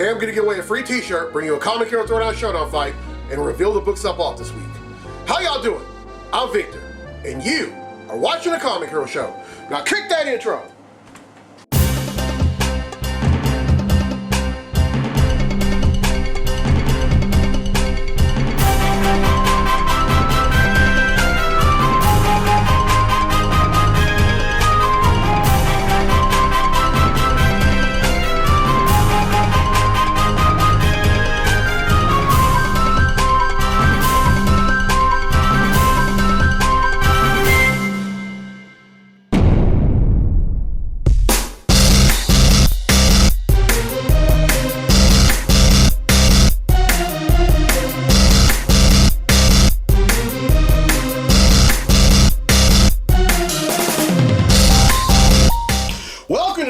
today I'm going to give away a free t-shirt, bring you a Comic Hero Throwdown Showdown fight, and reveal the books up off this week. How y'all doing? I'm Victor, and you are watching the Comic Hero Show. Now kick that intro.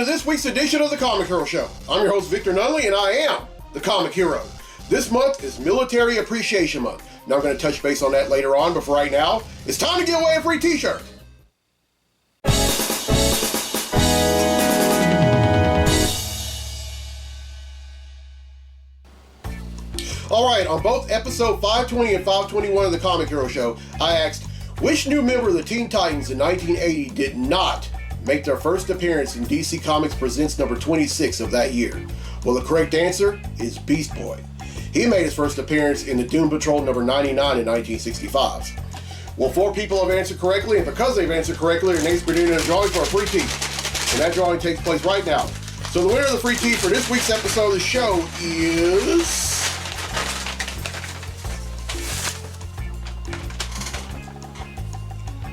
This week's edition of the Comic Hero Show. I'm your host, Victor Nunley, and I am the Comic Hero. This month is Military Appreciation Month. Now I'm going to touch base on that later on, but for right now, it's time to give away a free t-shirt. Alright, on both episode 520 and 521 of the Comic Hero Show, I asked, which new member of the Teen Titans in 1980 did not make their first appearance in DC Comics Presents number 26 of that year? Well, the correct answer is Beast Boy. He made his first appearance in the Doom Patrol number 99 in 1965. Well, 4 people have answered correctly, and because they've answered correctly, their names are doing a drawing for a free tee. And that drawing takes place right now. So the winner of the free tee for this week's episode of the show is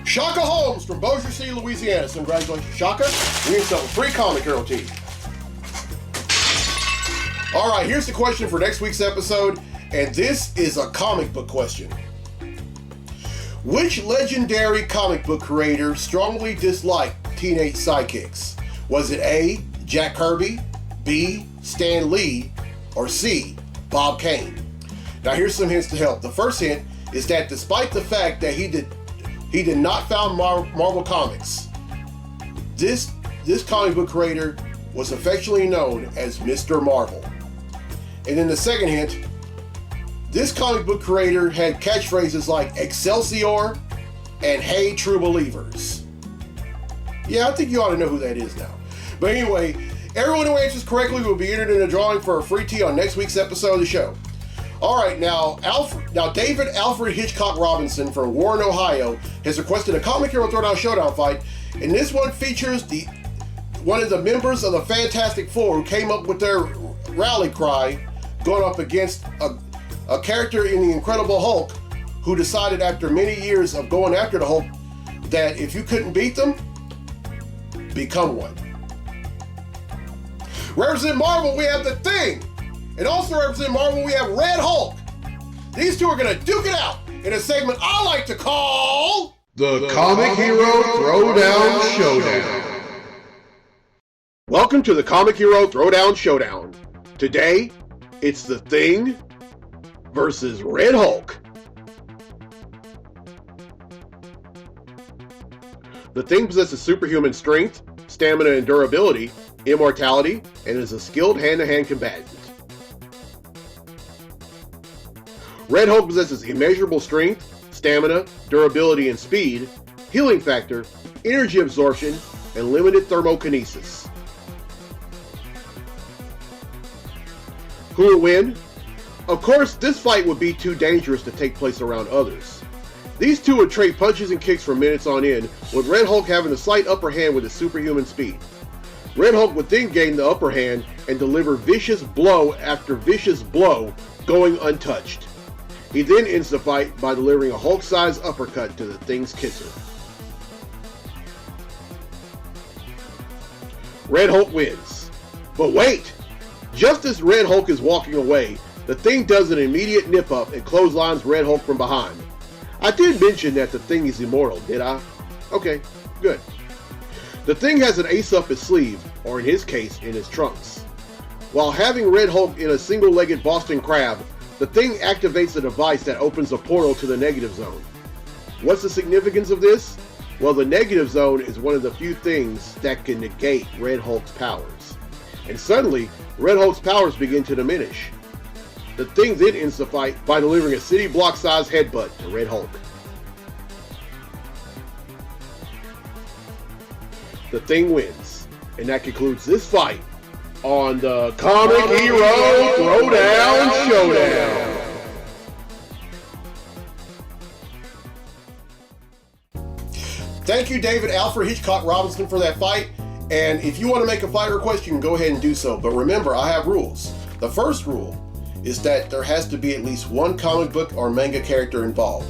Shaka Holmes from Bossier City, Louisiana. So congratulations, Shaka. We get yourself a free Comic Hero tee. All right, here's the question for next week's episode, and this is a comic book question. Which legendary comic book creator strongly disliked teenage sidekicks? Was it A, Jack Kirby, B, Stan Lee, or C, Bob Kane? Now here's some hints to help. The first hint is that despite the fact that he did not found Marvel Comics, this comic book creator was affectionately known as Mr. Marvel. And then the second hint, this comic book creator had catchphrases like Excelsior and Hey True Believers. Yeah, I think you ought to know who that is now. But anyway, everyone who answers correctly will be entered in a drawing for a free tee on next week's episode of the show. All right, now David Alfred Hitchcock Robinson from Warren, Ohio, has requested a Comic Hero Throwdown Showdown fight, and this one features one of the members of the Fantastic Four who came up with their rally cry, going up against a character in the Incredible Hulk, who decided after many years of going after the Hulk that if you couldn't beat them, become one. Representing Marvel, we have The Thing. And also representing Marvel, we have Red Hulk. These two are going to duke it out in a segment I like to call the Comic Hero Throwdown Showdown. Welcome to the Comic Hero Throwdown Showdown. Today, it's The Thing versus Red Hulk. The Thing possesses superhuman strength, stamina and durability, immortality, and is a skilled hand-to-hand combatant. Red Hulk possesses immeasurable strength, stamina, durability and speed, healing factor, energy absorption, and limited thermokinesis. Who would win? Of course, this fight would be too dangerous to take place around others. These two would trade punches and kicks for minutes on end, with Red Hulk having a slight upper hand with his superhuman speed. Red Hulk would then gain the upper hand and deliver vicious blow after vicious blow, going untouched. He then ends the fight by delivering a Hulk-sized uppercut to the Thing's kisser. Red Hulk wins. But wait! Just as Red Hulk is walking away, the Thing does an immediate nip-up and clotheslines Red Hulk from behind. I did mention that the Thing is immortal, did I? Okay, good. The Thing has an ace up his sleeve, or in his case, in his trunks. While having Red Hulk in a single-legged Boston Crab, the Thing activates a device that opens a portal to the negative zone. What's the significance of this? Well, the negative zone is one of the few things that can negate Red Hulk's powers. and suddenly Red Hulk's powers begin to diminish. The Thing then ends the fight by delivering a city block-sized headbutt to Red Hulk. The Thing wins, and that concludes this fight on the Comic Hero Throwdown Showdown. Thank you, David Alfred Hitchcock Robinson, for that fight. And if you want to make a fight request, you can go ahead and do so. But remember, I have rules. The first rule is that there has to be at least one comic book or manga character involved.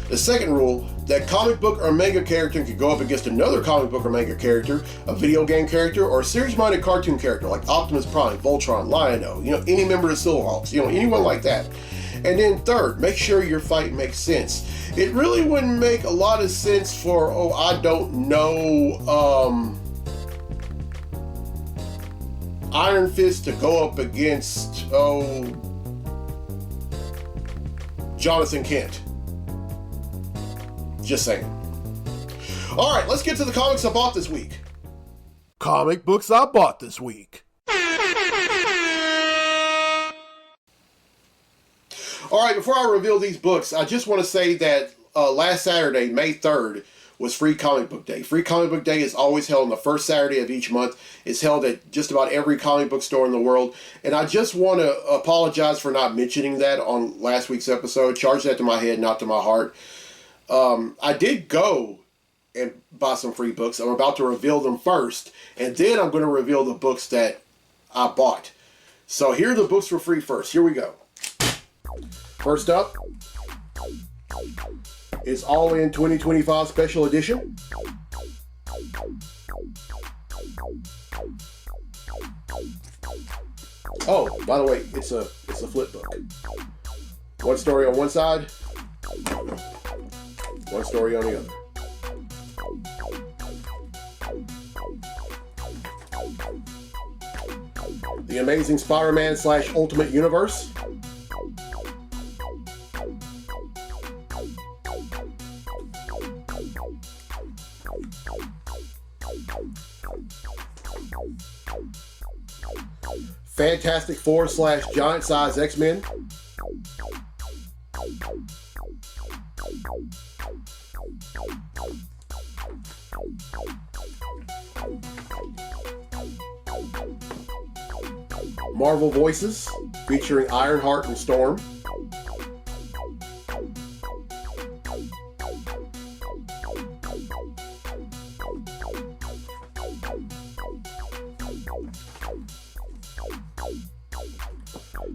The second rule, that comic book or manga character can go up against another comic book or manga character, a video game character, or a series-minded cartoon character like Optimus Prime, Voltron, Lion-O, any member of the Silverhawks, anyone like that. And then third, make sure your fight makes sense. It really wouldn't make a lot of sense for, I don't know, Iron Fist to go up against, Jonathan Kent. Just saying. All right, let's get to the comics I bought this week. Comic books I bought this week. All right, before I reveal these books, I just want to say that last Saturday, May 3rd, was Free Comic Book Day. Free Comic Book Day is always held on the first Saturday of each month. It's held at just about every comic book store in the world. And I just want to apologize for not mentioning that on last week's episode. Charge that to my head, not to my heart. I did go and buy some free books. I'm about to reveal them first, and then I'm going to reveal the books that I bought. So here are the books for free first. Here we go. First up is All In 2025 Special Edition. Oh, by the way, it's a flip book. One story on one side, one story on the other. The Amazing Spider-Man / Ultimate Universe. Fantastic Four / Giant Size X-Men. Marvel Voices, featuring Ironheart and Storm.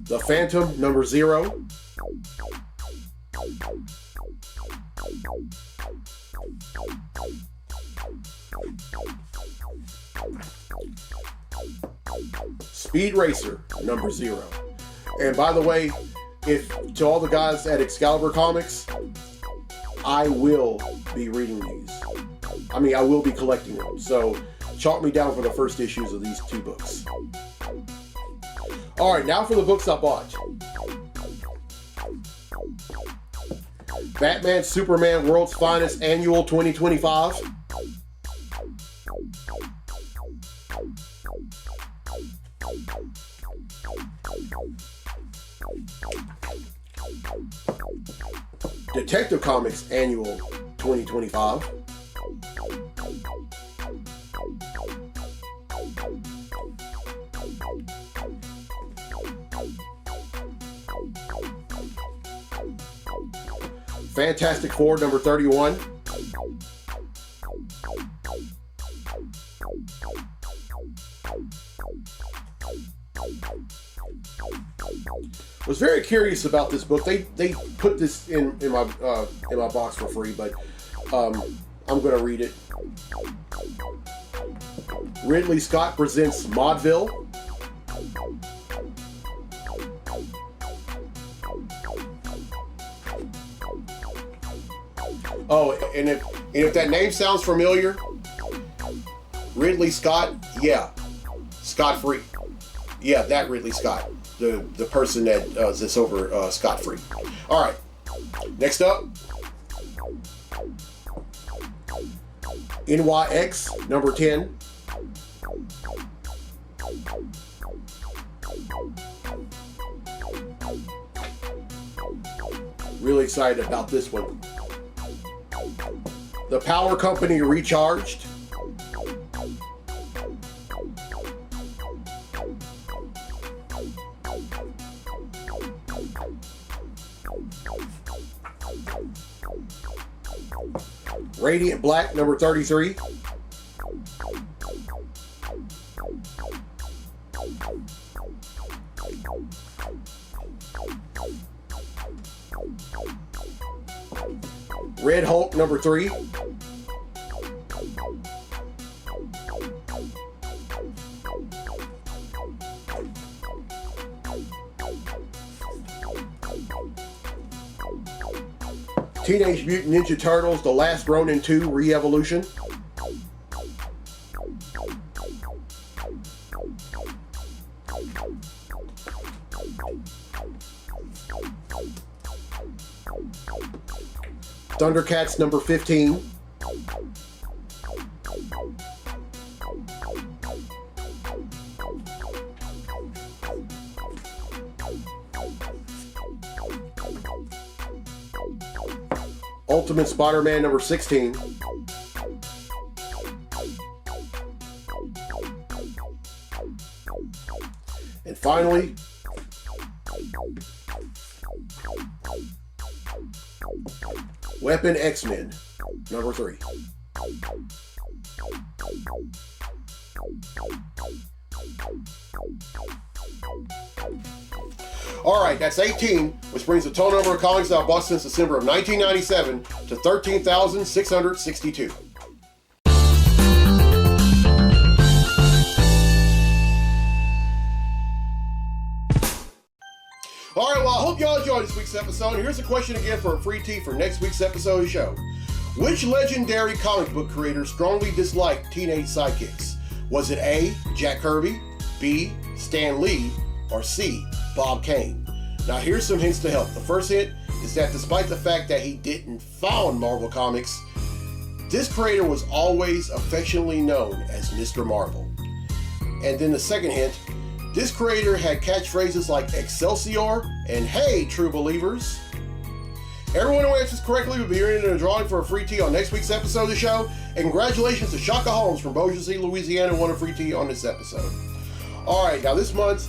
The Phantom #0. Speed Racer #0. And by the way, to all the guys at Excalibur Comics, I will be reading these. I will be collecting them. So chalk me down for the first issues of these two books. All right, now for the books I bought. Batman Superman World's Finest Annual 2025. Detective Comics Annual 2025. Fantastic Four #31. Was very curious about this book. They put this in my box for free, but I'm gonna read it. Ridley Scott presents Maudeville. Oh, and if that name sounds familiar, Ridley Scott, yeah, Scott-free. Yeah, that Ridley Scott, the person that's over Scott-free. All right, next up, NYX #10. Really excited about this one. The Power Company Recharged. Radiant Black, number 33. Red Hulk, number 3. Teenage Mutant Ninja Turtles, The Last Ronin 2 Re-Evolution. Thundercats, number 15. Ultimate Spider-Man, number 16. And finally, Weapon X-Men, number 3. All right, that's 18, which brings the total number of comics I've bought since December of 1997 to 13,662. All right, well, I hope y'all enjoyed this week's episode. Here's a question again for a free tee for next week's episode of the show. Which legendary comic book creator strongly disliked Teenage Sidekicks? Was it A, Jack Kirby, B, Stan Lee, or C, Bob Kane? Now here's some hints to help. The first hint is that despite the fact that he didn't found Marvel Comics, this creator was always affectionately known as Mr. Marvel. And then the second hint, this creator had catchphrases like Excelsior and Hey True Believers. Everyone who answers correctly will be entered in a drawing for a free tee on next week's episode of the show. And congratulations to Shaka Holmes from Bossier, Louisiana, who won a free tee on this episode. All right, now this month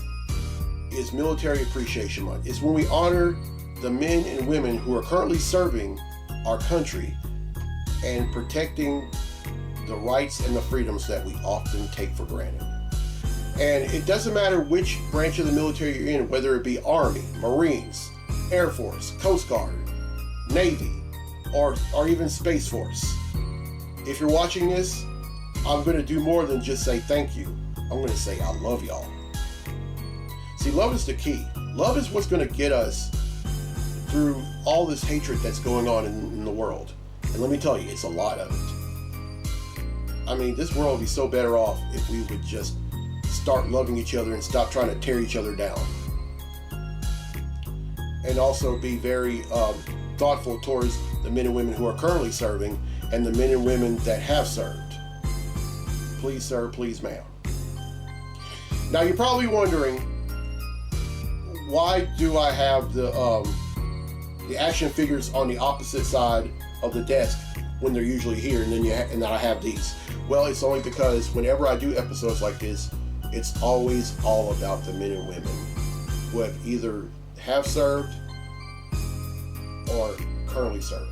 is Military Appreciation Month. It's when we honor the men and women who are currently serving our country and protecting the rights and the freedoms that we often take for granted. And it doesn't matter which branch of the military you're in, whether it be Army, Marines, Air Force, Coast Guard, Navy, or even Space Force. If you're watching this, I'm going to do more than just say thank you. I'm going to say I love y'all. See, love is the key. Love is what's going to get us through all this hatred that's going on in the world. And let me tell you, it's a lot of it. I mean, this world would be so better off if we would just start loving each other and stop trying to tear each other down. And also be very thoughtful towards the men and women who are currently serving and the men and women that have served. Please, sir, please, ma'am. Now, you're probably wondering, why do I have the action figures on the opposite side of the desk when they're usually here, and then I have these? Well, it's only because whenever I do episodes like this, it's always all about the men and women who have either have served or currently serve.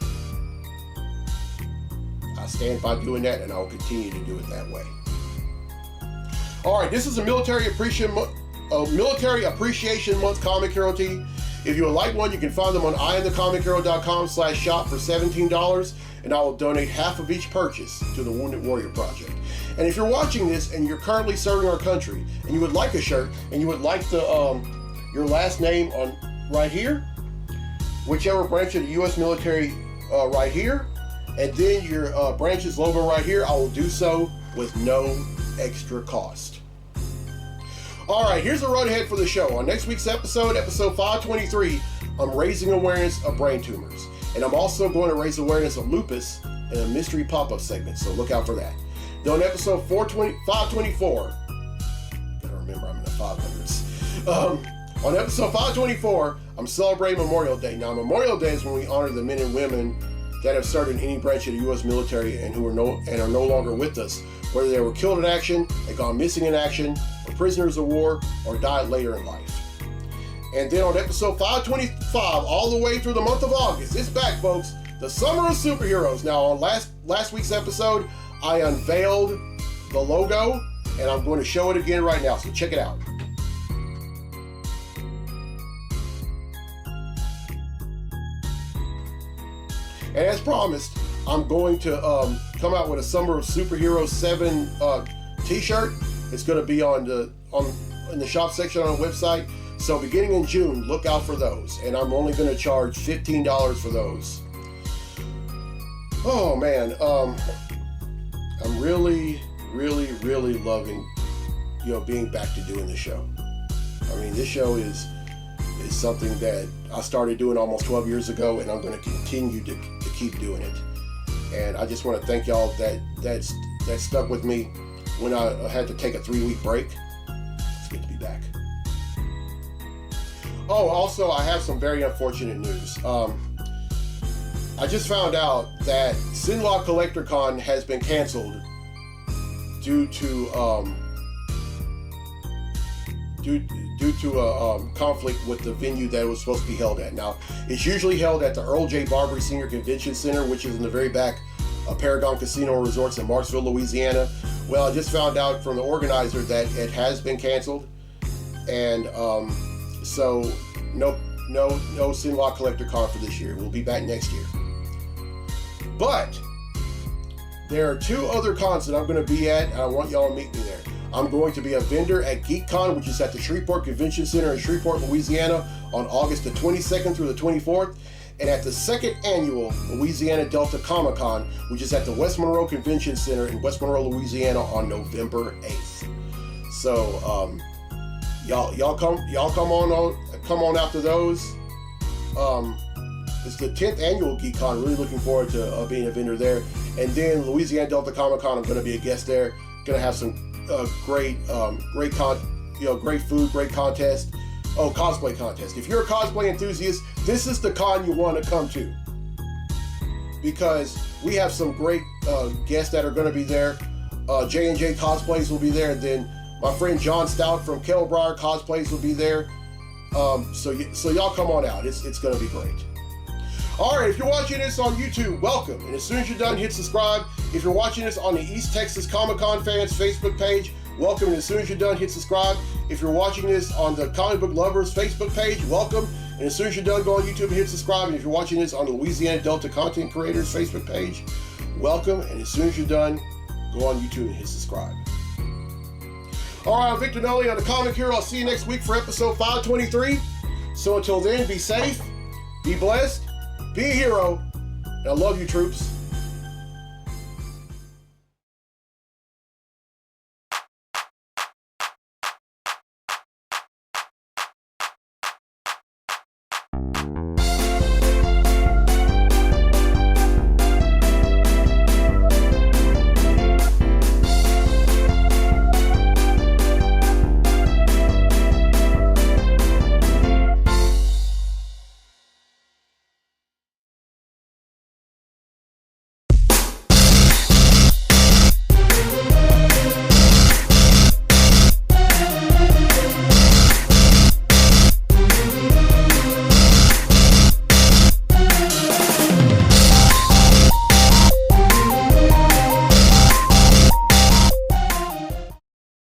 I stand by doing that, and I will continue to do it that way. All right, this is a Military Appreciation Month comic hero tee. If you would like one, you can find them on IamTheComicHero.com/shop for $17, and I will donate half of each purchase to the Wounded Warrior Project. And if you're watching this and you're currently serving our country, and you would like a shirt, and you would like the your last name on right here, whichever branch of the U.S. military right here, and then your branch's logo right here, I will do so with no extra cost. All right, here's the road ahead for the show. On next week's episode 523, I'm raising awareness of brain tumors. And I'm also going to raise awareness of lupus in a mystery pop-up segment, so look out for that. Then on episode 524, gotta remember I'm in the 500s, On episode 524, I'm celebrating Memorial Day. Now, Memorial Day is when we honor the men and women that have served in any branch of the U.S. military and who are no longer with us, whether they were killed in action, had gone missing in action, were prisoners of war, or died later in life. And then on episode 525, all the way through the month of August, it's back, folks. The Summer of Superheroes. Now, on last week's episode, I unveiled the logo, and I'm going to show it again right now. So check it out. And as promised, I'm going to come out with a Summer of Superheroes 7 t-shirt. It's going to be in the shop section on the website. So beginning in June, look out for those. And I'm only going to charge $15 for those. Oh man, I'm really loving, being back to doing the show. I mean, this show is something that I started doing almost 12 years ago, and I'm going to continue to keep doing it. And I just want to thank y'all that stuck with me when I had to take a 3-week break. It's good to be back. Oh, also, I have some very unfortunate news. I just found out that Sinlaw CollectorCon has been canceled due to a conflict with the venue that it was supposed to be held at. Now, it's usually held at the Earl J. Barbary Senior Convention Center, which is in the very back of Paragon Casino and Resorts in Marksville, Louisiana. Well, I just found out from the organizer that it has been canceled, and so no Sinlaw CollectorCon for this year. We'll be back next year. But there are 2 other cons that I'm going to be at, and I want y'all to meet me there. I'm going to be a vendor at GeekCon, which is at the Shreveport Convention Center in Shreveport, Louisiana, on August the 22nd through the 24th, and at the 2nd annual Louisiana Delta Comic Con, which is at the West Monroe Convention Center in West Monroe, Louisiana, on November 8th. So y'all come on out to those. It's the 10th annual GeekCon. Really looking forward to being a vendor there. And then Louisiana Delta Comic Con, I'm going to be a guest there. Going to have some great food, great contest. Oh, cosplay contest. If you're a cosplay enthusiast, this is the con you want to come to, because we have some great guests that are going to be there. J&J Cosplays will be there, and then my friend John Stout from Kettlebriar Cosplays will be there. So y'all come on out. It's going to be great. All right, if you're watching this on YouTube, welcome. And as soon as you're done, hit subscribe. If you're watching this on the East Texas Comic-Con Fans Facebook page, welcome. And as soon as you're done, hit subscribe. If you're watching this on the Comic Book Lovers Facebook page, welcome. And as soon as you're done, go on YouTube and hit subscribe. And if you're watching this on the Louisiana Delta Content Creators Facebook page, welcome. And as soon as you're done, go on YouTube and hit subscribe. All right, I'm Victor Nolly on the Comic Hero. I'll see you next week for episode 523. So until then, be safe, be blessed, be a hero, and I love you, troops.